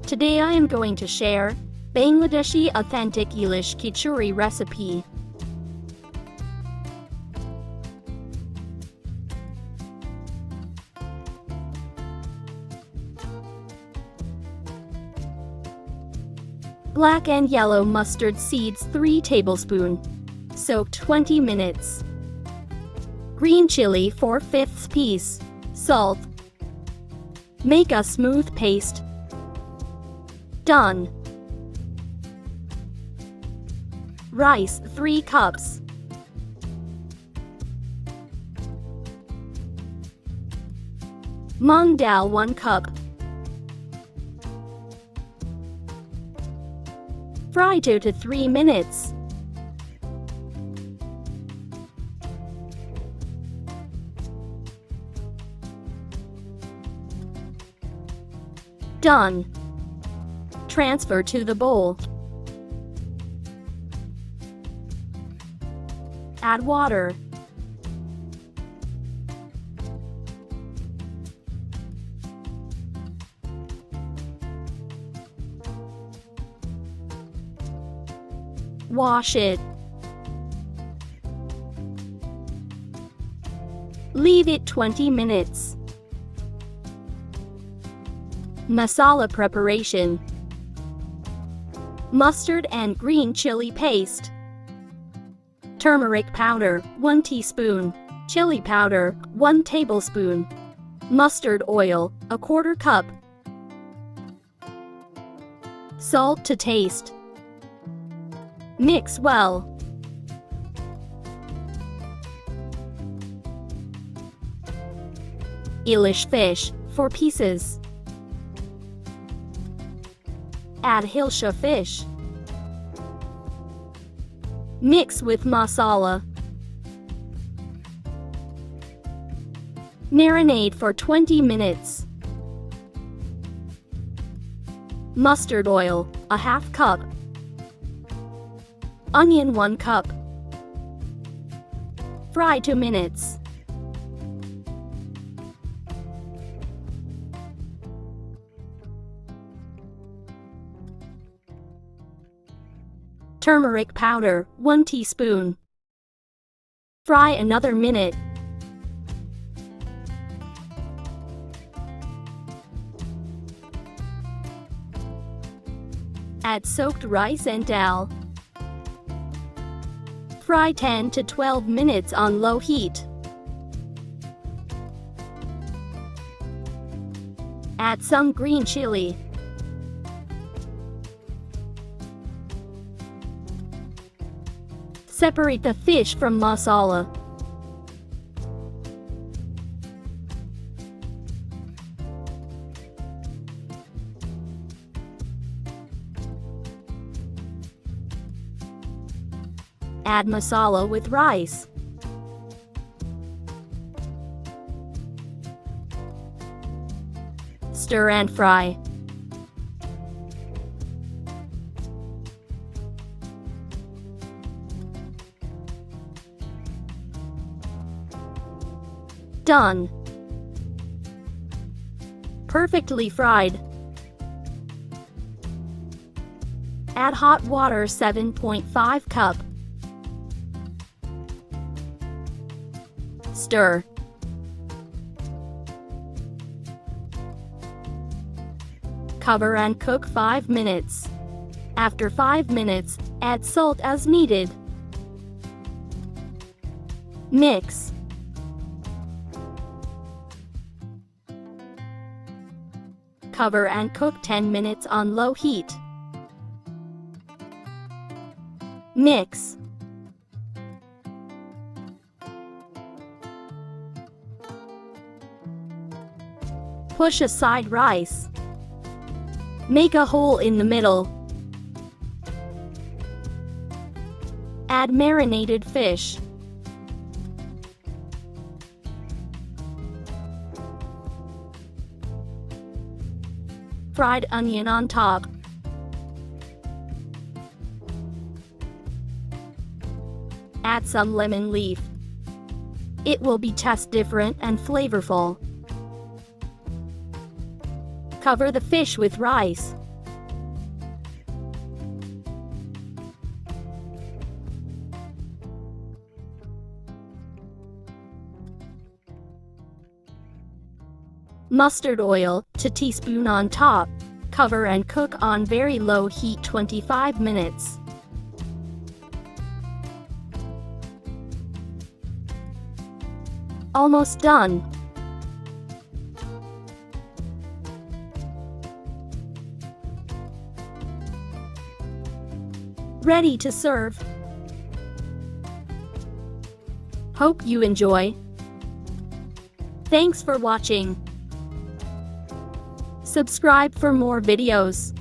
Today I am going to share Bangladeshi authentic Ilish Khichuri recipe. Black and yellow mustard seeds 3 tablespoons. Soak 20 minutes. Green chili 4/5 piece. Salt. Make a smooth paste. Done. Rice 3 cups. Mung dal 1 cup. Fry 2 to 3 minutes. Done. Transfer to the bowl. Add water. Wash it. Leave it 20 minutes. Masala preparation. Mustard and green chili paste. Turmeric powder 1 teaspoon. Chili powder 1 tablespoon. Mustard oil 1/4 cup. Salt to taste. Mix well. Ilish fish 4 pieces. Add Hilsha fish. Mix with masala. Marinate for 20 minutes. Mustard oil 1/2 cup. Onion 1 cup. Fry 2 minutes. Turmeric powder 1 teaspoon. Fry another minute. Add soaked rice and dal. Fry 10 to 12 minutes on low heat. Add some green chili. Separate the fish from masala. Add masala with rice. Stir and fry. Done. Perfectly fried. Add hot water 7.5 cup. Stir. Cover and cook 5 minutes. After 5 minutes, add salt as needed. Mix. Cover and cook 10 minutes on low heat. Mix. Push aside rice. Make a hole in the middle. Add marinated fish. Fried onion on top. Add some lemon leaf. It will be taste different and flavorful. Cover the fish with rice. Mustard oil, 2 teaspoons on top. Cover and cook on very low heat 25 minutes. Almost done. Ready to serve. Hope you enjoy. Thanks for watching. Subscribe for more videos.